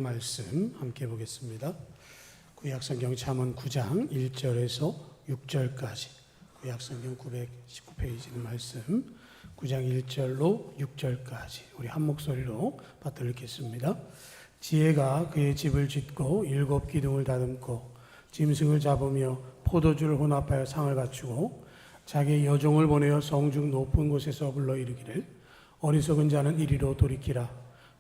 말씀 함께 보겠습니다. 구약성경 잠언 9장 1절에서 6절까지 구약성경 919페이지 말씀 9장 1절로 6절까지 우리 한 목소리로 받들어 읽겠습니다. 지혜가 그의 집을 짓고 7 기둥을 다듬고 짐승을 잡으며 포도주를 혼합하여 상을 갖추고 자기의 여종을 보내어 성중 높은 곳에서 불러 이르기를 어리석은 자는 이리로 돌이키라.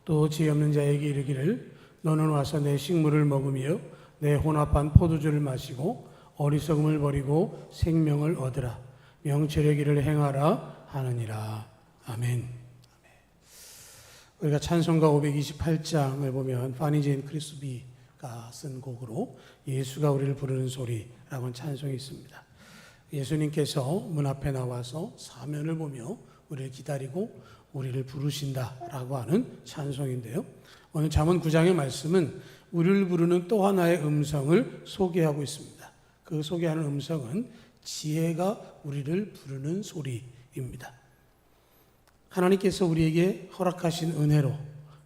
또 지혜 없는 자에게 이르기를 너는 와서 내 식물을 먹으며 내 혼합한 포도주를 마시고 어리석음을 버리고 생명을 얻으라. 명철의 길을 행하라 하느니라. 아멘. 우리가 찬송가 528장을 보면 파니제인 크리스비가 쓴 곡으로 예수가 우리를 부르는 소리라고 하는 찬송이 있습니다. 예수님께서 문 앞에 나와서 사면을 보며 우리를 기다리고 우리를 부르신다라고 하는 찬송인데요. 오늘 잠언 9장의 말씀은 우리를 부르는 또 하나의 음성을 소개하고 있습니다. 그 소개하는 음성은 지혜가 우리를 부르는 소리입니다. 하나님께서 우리에게 허락하신 은혜로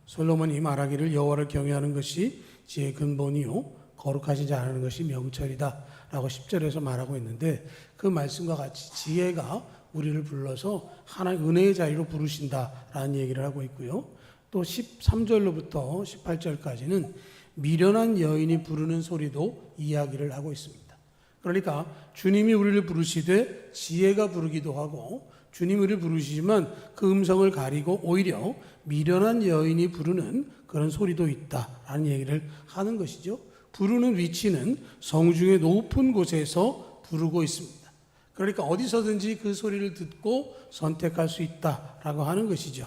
솔로몬이 말하기를 여호와를 경외하는 것이 지혜의 근본이요 거룩하시지 않은 것이 명철이다 라고 10절에서 말하고 있는데, 그 말씀과 같이 지혜가 우리를 불러서 하나의 은혜의 자리로 부르신다라는 얘기를 하고 있고요. 또 13절로부터 18절까지는 미련한 여인이 부르는 소리도 이야기를 하고 있습니다. 그러니까 주님이 우리를 부르시되 지혜가 부르기도 하고, 주님이 우리를 부르시지만 그 음성을 가리고 오히려 미련한 여인이 부르는 그런 소리도 있다라는 얘기를 하는 것이죠. 부르는 위치는 성중의 높은 곳에서 부르고 있습니다. 그러니까 어디서든지 그 소리를 듣고 선택할 수 있다라고 하는 것이죠.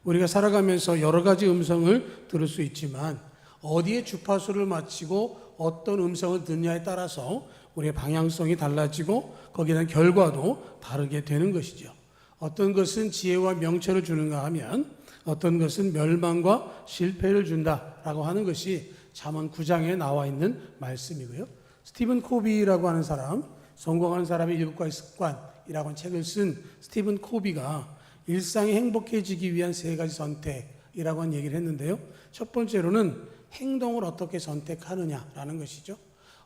우리가 살아가면서 여러 가지 음성을 들을 수 있지만 어디에 주파수를 맞추고 어떤 음성을 듣느냐에 따라서 우리의 방향성이 달라지고 거기에 대한 결과도 다르게 되는 것이죠. 어떤 것은 지혜와 명철을 주는가 하면 어떤 것은 멸망과 실패를 준다라고 하는 것이 잠언 9장에 나와 있는 말씀이고요. 스티븐 코비라고 하는 사람, 성공한 사람의 7가지 습관이라고 하는 책을 쓴 스티븐 코비가 일상이 행복해지기 위한 3가지 선택이라고 하는 얘기를 했는데요. 첫 번째로는 행동을 어떻게 선택하느냐라는 것이죠.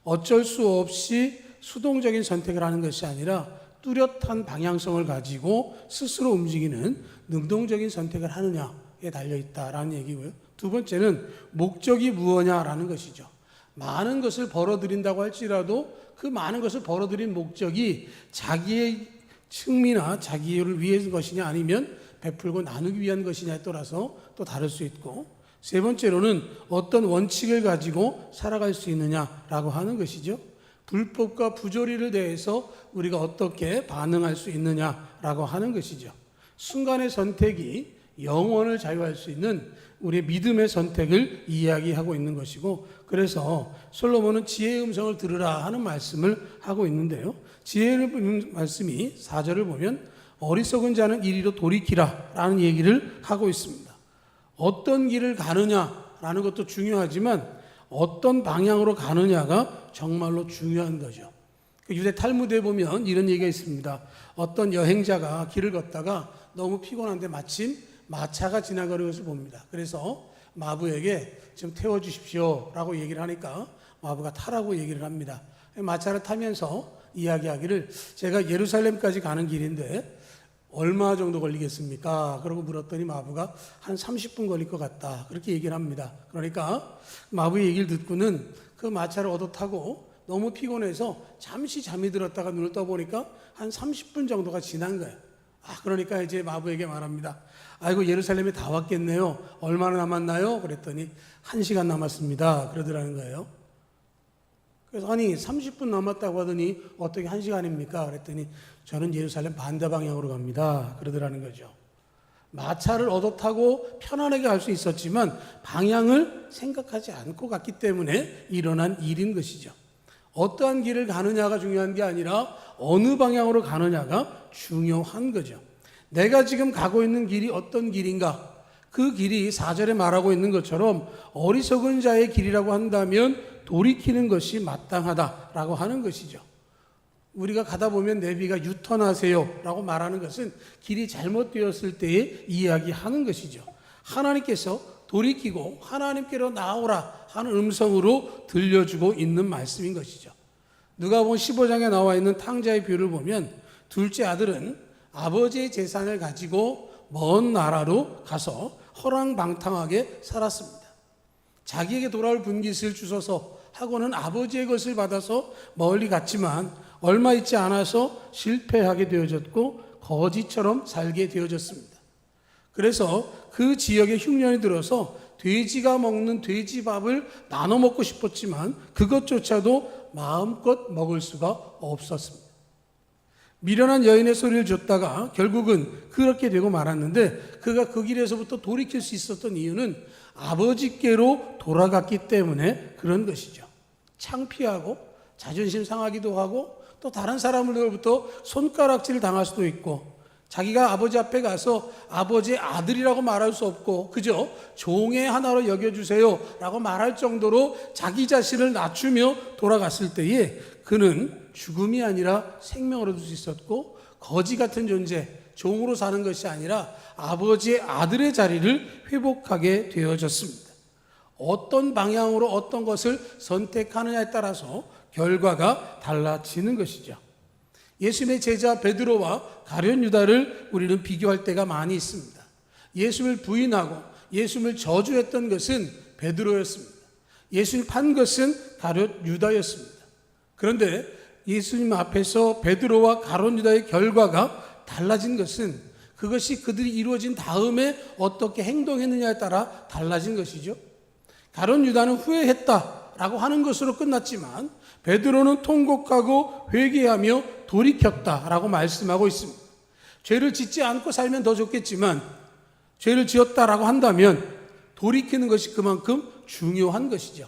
어쩔 수 없이 수동적인 선택을 하는 것이 아니라 뚜렷한 방향성을 가지고 스스로 움직이는 능동적인 선택을 하느냐에 달려있다라는 얘기고요. 두 번째는 목적이 무엇냐라는 것이죠. 많은 것을 벌어들인다고 할지라도 그 많은 것을 벌어들인 목적이 자기의 승리나 자기를 위한 것이냐 아니면 베풀고 나누기 위한 것이냐에 따라서 또 다를 수 있고, 세 번째로는 어떤 원칙을 가지고 살아갈 수 있느냐라고 하는 것이죠. 불법과 부조리를 대해서 우리가 어떻게 반응할 수 있느냐라고 하는 것이죠. 순간의 선택이 영원을 자유할 수 있는 우리의 믿음의 선택을 이야기하고 있는 것이고, 그래서 솔로몬은 지혜의 음성을 들으라 하는 말씀을 하고 있는데요. 지혜의 말씀이 4절을 보면 어리석은 자는 이리로 돌이키라 라는 얘기를 하고 있습니다. 어떤 길을 가느냐라는 것도 중요하지만 어떤 방향으로 가느냐가 정말로 중요한 거죠. 유대 탈무드에 보면 이런 얘기가 있습니다. 어떤 여행자가 길을 걷다가 너무 피곤한데 마침 마차가 지나가는 것을 봅니다. 그래서 마부에게 좀 태워주십시오 라고 얘기를 하니까 마부가 타라고 얘기를 합니다. 마차를 타면서 이야기하기를 제가 예루살렘까지 가는 길인데 얼마 정도 걸리겠습니까? 그러고 물었더니 마부가 한 30분 걸릴 것 같다 그렇게 얘기를 합니다. 그러니까 마부의 얘기를 듣고는 그 마차를 얻어 타고 너무 피곤해서 잠시 잠이 들었다가 눈을 떠보니까 한 30분 정도가 지난 거예요. 그러니까 이제 마부에게 말합니다. 아이고 예루살렘에 다 왔겠네요. 얼마나 남았나요? 그랬더니 1시간 남았습니다. 그러더라는 거예요. 그래서 아니 30분 남았다고 하더니 어떻게 1시간입니까? 그랬더니 저는 예루살렘 반대 방향으로 갑니다. 그러더라는 거죠. 마차를 얻어 타고 편안하게 갈 수 있었지만 방향을 생각하지 않고 갔기 때문에 일어난 일인 것이죠. 어떠한 길을 가느냐가 중요한 게 아니라 어느 방향으로 가느냐가 중요한 거죠. 내가 지금 가고 있는 길이 어떤 길인가? 그 길이 4절에 말하고 있는 것처럼 어리석은 자의 길이라고 한다면 돌이키는 것이 마땅하다라고 하는 것이죠. 우리가 가다 보면 내비가 유턴하세요 라고 말하는 것은 길이 잘못되었을 때에 이야기하는 것이죠. 하나님께서 돌이키고 하나님께로 나오라 하는 음성으로 들려주고 있는 말씀인 것이죠. 누가복음 15장에 나와 있는 탕자의 비유를 보면 둘째 아들은 아버지의 재산을 가지고 먼 나라로 가서 허랑방탕하게 살았습니다. 자기에게 돌아올 분깃을 주소서 하고는 아버지의 것을 받아서 멀리 갔지만 얼마 있지 않아서 실패하게 되어졌고 거지처럼 살게 되어졌습니다. 그래서 그 지역에 흉년이 들어서 돼지가 먹는 돼지밥을 나눠 먹고 싶었지만 그것조차도 마음껏 먹을 수가 없었습니다. 미련한 여인의 소리를 듣다가 결국은 그렇게 되고 말았는데 그가 그 길에서부터 돌이킬 수 있었던 이유는 아버지께로 돌아갔기 때문에 그런 것이죠. 창피하고 자존심 상하기도 하고 또 다른 사람들로부터 손가락질 당할 수도 있고 자기가 아버지 앞에 가서 아버지의 아들이라고 말할 수 없고 그저 종의 하나로 여겨주세요 라고 말할 정도로 자기 자신을 낮추며 돌아갔을 때에 그는 죽음이 아니라 생명을 얻을 수 있었고 거지 같은 존재, 종으로 사는 것이 아니라 아버지의 아들의 자리를 회복하게 되어졌습니다. 어떤 방향으로 어떤 것을 선택하느냐에 따라서 결과가 달라지는 것이죠. 예수님의 제자 베드로와 가룟 유다를 우리는 비교할 때가 많이 있습니다. 예수님을 부인하고 예수님을 저주했던 것은 베드로였습니다. 예수님을 판 것은 가룟 유다였습니다. 그런데 예수님 앞에서 베드로와 가룟 유다의 결과가 달라진 것은 그것이 그들이 이루어진 다음에 어떻게 행동했느냐에 따라 달라진 것이죠. 가룟 유다는 후회했다라고 하는 것으로 끝났지만 베드로는 통곡하고 회개하며 돌이켰다라고 말씀하고 있습니다. 죄를 짓지 않고 살면 더 좋겠지만 죄를 지었다라고 한다면 돌이키는 것이 그만큼 중요한 것이죠.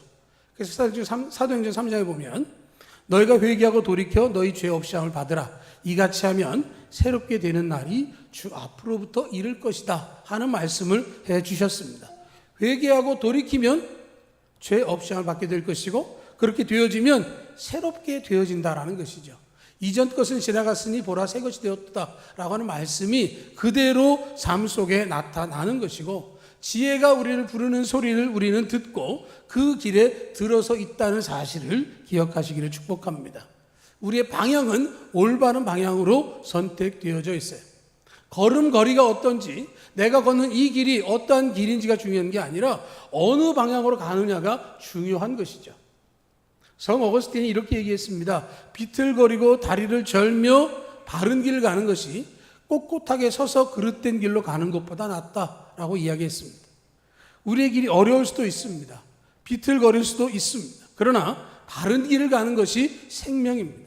그래서 사도행전 3장에 보면 너희가 회개하고 돌이켜 너희 죄 없이 함을 받으라. 이같이 하면 새롭게 되는 날이 주 앞으로부터 이를 것이다 하는 말씀을 해 주셨습니다. 회개하고 돌이키면 죄 없이 함을 받게 될 것이고 그렇게 되어지면 새롭게 되어진다라는 것이죠. 이전 것은 지나갔으니 보라 새 것이 되었다라고 하는 말씀이 그대로 삶 속에 나타나는 것이고 지혜가 우리를 부르는 소리를 우리는 듣고 그 길에 들어서 있다는 사실을 기억하시기를 축복합니다. 우리의 방향은 올바른 방향으로 선택되어져 있어요. 걸음걸이가 어떤지 내가 걷는 이 길이 어떠한 길인지가 중요한 게 아니라 어느 방향으로 가느냐가 중요한 것이죠. 성 어거스틴이 이렇게 얘기했습니다. 비틀거리고 다리를 절며 바른 길을 가는 것이 꼿꼿하게 서서 그릇된 길로 가는 것보다 낫다라고 이야기했습니다. 우리의 길이 어려울 수도 있습니다. 비틀거릴 수도 있습니다. 그러나 바른 길을 가는 것이 생명입니다.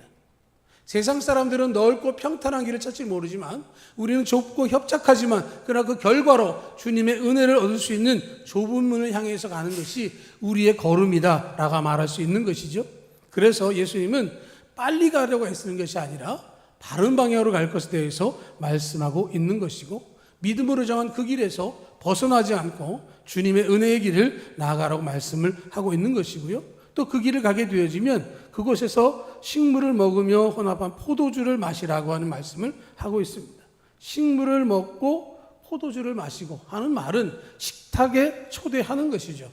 세상 사람들은 넓고 평탄한 길을 찾지 모르지만 우리는 좁고 협착하지만 그러나 그 결과로 주님의 은혜를 얻을 수 있는 좁은 문을 향해서 가는 것이 우리의 걸음이다 라고 말할 수 있는 것이죠. 그래서 예수님은 빨리 가려고 애쓰는 것이 아니라 바른 방향으로 갈 것에 대해서 말씀하고 있는 것이고 믿음으로 정한 그 길에서 벗어나지 않고 주님의 은혜의 길을 나아가라고 말씀을 하고 있는 것이고요. 또 그 길을 가게 되어지면 그곳에서 식물을 먹으며 혼합한 포도주를 마시라고 하는 말씀을 하고 있습니다. 식물을 먹고 포도주를 마시고 하는 말은 식탁에 초대하는 것이죠.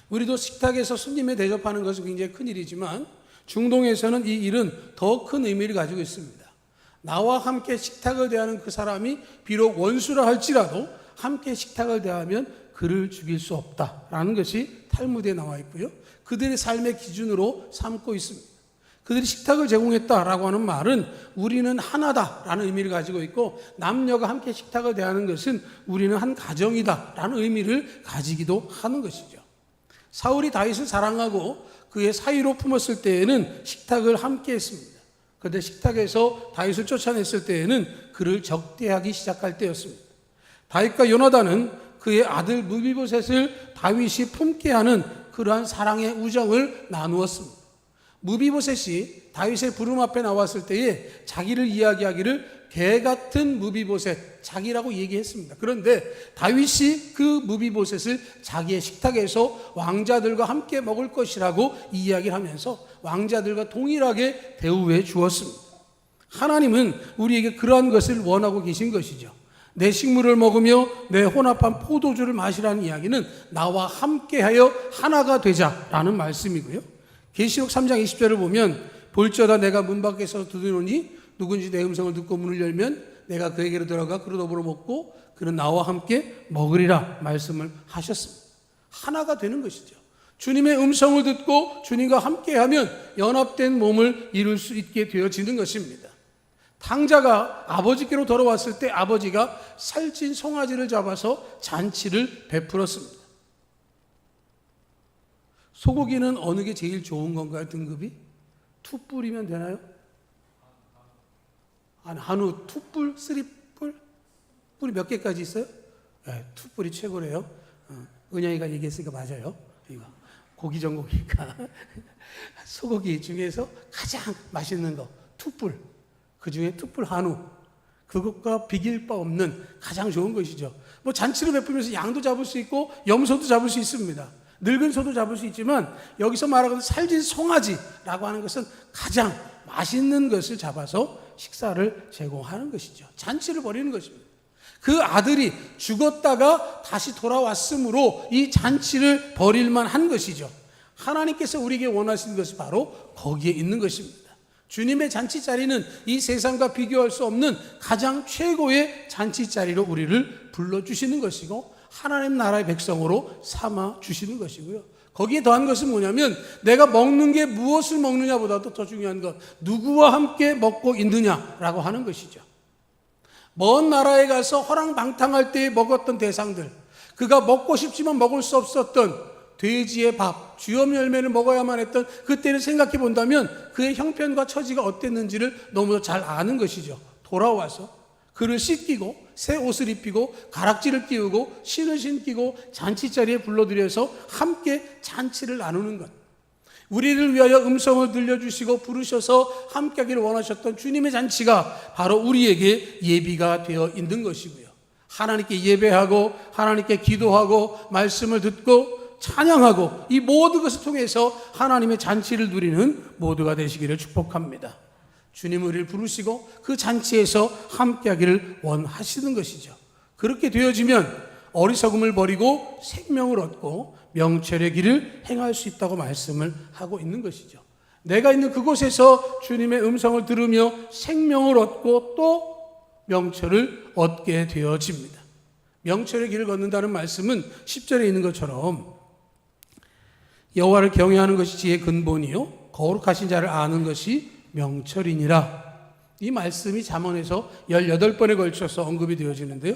우리도 식탁에서 손님에 대접하는 것은 굉장히 큰 일이지만 중동에서는 이 일은 더 큰 의미를 가지고 있습니다. 나와 함께 식탁을 대하는 그 사람이 비록 원수라 할지라도 함께 식탁을 대하면 그를 죽일 수 없다라는 것이 탈무드에 나와 있고요. 그들의 삶의 기준으로 삼고 있습니다. 그들이 식탁을 제공했다라고 하는 말은 우리는 하나다라는 의미를 가지고 있고 남녀가 함께 식탁을 대하는 것은 우리는 한 가정이다라는 의미를 가지기도 하는 것이죠. 사울이 다윗을 사랑하고 그의 사위로 품었을 때에는 식탁을 함께 했습니다. 그런데 식탁에서 다윗을 쫓아냈을 때에는 그를 적대하기 시작할 때였습니다. 다윗과 요나단은 그의 아들 무비보셋을 다윗이 품게 하는 그러한 사랑의 우정을 나누었습니다. 무비보셋이 다윗의 부름 앞에 나왔을 때에 자기를 이야기하기를 개 같은 무비보셋, 자기라고 얘기했습니다. 그런데 다윗이 그 무비보셋을 자기의 식탁에서 왕자들과 함께 먹을 것이라고 이야기를 하면서 왕자들과 동일하게 대우해 주었습니다. 하나님은 우리에게 그러한 것을 원하고 계신 것이죠. 내 식물을 먹으며 내 혼합한 포도주를 마시라는 이야기는 나와 함께하여 하나가 되자라는 말씀이고요. 계시록 3장 20절을 보면 볼지어다 내가 문 밖에서 두드리노니 누군지 내 음성을 듣고 문을 열면 내가 그에게로 들어가 그로 더불어 먹고 그는 나와 함께 먹으리라 말씀을 하셨습니다. 하나가 되는 것이죠. 주님의 음성을 듣고 주님과 함께하면 연합된 몸을 이룰 수 있게 되어지는 것입니다. 탕자가 아버지께로 돌아왔을 때 아버지가 살찐 송아지를 잡아서 잔치를 베풀었습니다. 소고기는 어느 게 제일 좋은 건가요? 등급이? 투뿔이면 되나요? 한우 투뿔, 쓰리뿔? 뿔이 몇 개까지 있어요? 네, 투뿔이 최고래요. 은영이가 얘기했으니까 맞아요. 이거 고기 전공이니까 소고기 중에서 가장 맛있는 거 투뿔. 그 중에 투뿔 한우, 그것과 비길 바 없는 가장 좋은 것이죠. 뭐 잔치를 베풀면서 양도 잡을 수 있고 염소도 잡을 수 있습니다. 늙은 소도 잡을 수 있지만 여기서 말하는 살찐 송아지라고 하는 것은 가장 맛있는 것을 잡아서 식사를 제공하는 것이죠. 잔치를 벌이는 것입니다. 그 아들이 죽었다가 다시 돌아왔으므로 이 잔치를 벌일만 한 것이죠. 하나님께서 우리에게 원하시는 것이 바로 거기에 있는 것입니다. 주님의 잔치자리는 이 세상과 비교할 수 없는 가장 최고의 잔치자리로 우리를 불러주시는 것이고 하나님 나라의 백성으로 삼아주시는 것이고요. 거기에 더한 것은 뭐냐면 내가 먹는 게 무엇을 먹느냐보다도 더 중요한 것, 누구와 함께 먹고 있느냐라고 하는 것이죠. 먼 나라에 가서 허랑방탕할 때 먹었던 대상들, 그가 먹고 싶지만 먹을 수 없었던 돼지의 밥, 주염 열매를 먹어야만 했던 그때를 생각해 본다면 그의 형편과 처지가 어땠는지를 너무도 잘 아는 것이죠. 돌아와서 그를 씻기고 새 옷을 입히고 가락지를 띄우고 신을 신기고 잔치자리에 불러들여서 함께 잔치를 나누는 것. 우리를 위하여 음성을 들려주시고 부르셔서 함께하기를 원하셨던 주님의 잔치가 바로 우리에게 예비가 되어 있는 것이고요. 하나님께 예배하고 하나님께 기도하고 말씀을 듣고 찬양하고 이 모든 것을 통해서 하나님의 잔치를 누리는 모두가 되시기를 축복합니다. 주님은 우리를 부르시고 그 잔치에서 함께하기를 원하시는 것이죠. 그렇게 되어지면 어리석음을 버리고 생명을 얻고 명철의 길을 행할 수 있다고 말씀을 하고 있는 것이죠. 내가 있는 그곳에서 주님의 음성을 들으며 생명을 얻고 또 명철을 얻게 되어집니다. 명철의 길을 걷는다는 말씀은 10절에 있는 것처럼 여호와를 경외하는 것이 지혜의 근본이요 거룩하신 자를 아는 것이 명철이니라. 이 말씀이 잠언에서 18번에 걸쳐서 언급이 되어지는데요.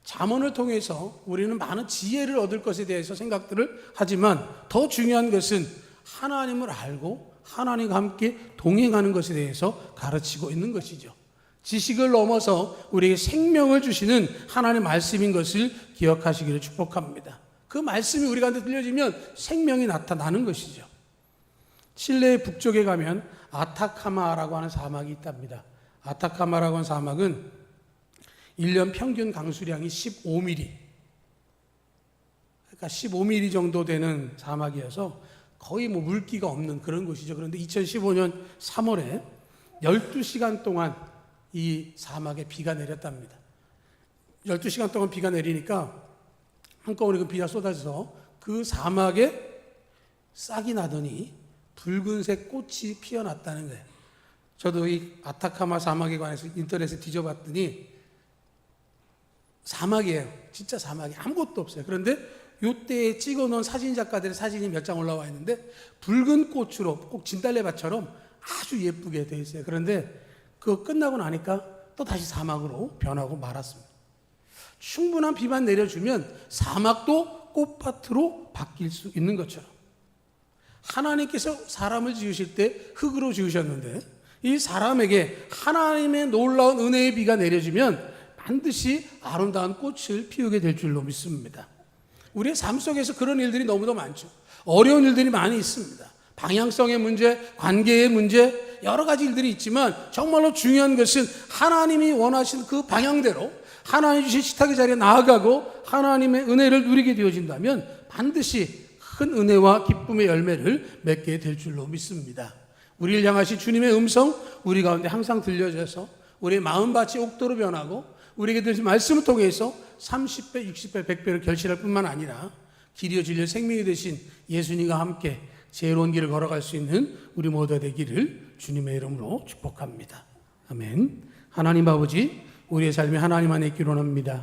잠언을 통해서 우리는 많은 지혜를 얻을 것에 대해서 생각들을 하지만 더 중요한 것은 하나님을 알고 하나님과 함께 동행하는 것에 대해서 가르치고 있는 것이죠. 지식을 넘어서 우리에게 생명을 주시는 하나님의 말씀인 것을 기억하시기를 축복합니다. 그 말씀이 우리 가운데 들려지면 생명이 나타나는 것이죠. 칠레의 북쪽에 가면 아타카마라고 하는 사막이 있답니다. 아타카마라고 하는 사막은 1년 평균 강수량이 15mm, 그러니까 15mm 정도 되는 사막이어서 거의 뭐 물기가 없는 그런 곳이죠. 그런데 2015년 3월에 12시간 동안 이 사막에 비가 내렸답니다. 12시간 동안 비가 내리니까 한꺼번에 그 비가 쏟아져서 그 사막에 싹이 나더니 붉은색 꽃이 피어났다는 거예요. 저도 이 아타카마 사막에 관해서 인터넷에 뒤져봤더니 사막이에요. 진짜 사막이 아무것도 없어요. 그런데 이때에 찍어놓은 사진 작가들의 사진이 몇 장 올라와 있는데 붉은 꽃으로 꼭 진달래밭처럼 아주 예쁘게 되어 있어요. 그런데 그거 끝나고 나니까 또 다시 사막으로 변하고 말았습니다. 충분한 비만 내려주면 사막도 꽃밭으로 바뀔 수 있는 것처럼 하나님께서 사람을 지으실 때 흙으로 지으셨는데 이 사람에게 하나님의 놀라운 은혜의 비가 내려지면 반드시 아름다운 꽃을 피우게 될 줄로 믿습니다. 우리의 삶 속에서 그런 일들이 너무도 많죠. 어려운 일들이 많이 있습니다. 방향성의 문제, 관계의 문제, 여러 가지 일들이 있지만 정말로 중요한 것은 하나님이 원하신 그 방향대로 하나님 주신 식탁의 자리에 나아가고 하나님의 은혜를 누리게 되어진다면 반드시 큰 은혜와 기쁨의 열매를 맺게 될 줄로 믿습니다. 우리를 향하신 주님의 음성 우리 가운데 항상 들려져서 우리의 마음밭이 옥토로 변하고 우리에게 들으신 말씀을 통해서 30배, 60배, 100배를 결실할 뿐만 아니라 길이요 진리요 생명이 되신 예수님과 함께 지혜로운 길을 걸어갈 수 있는 우리 모두가 되기를 주님의 이름으로 축복합니다. 아멘. 하나님 아버지, 우리의 삶이 하나님 안에 있기를 원합니다.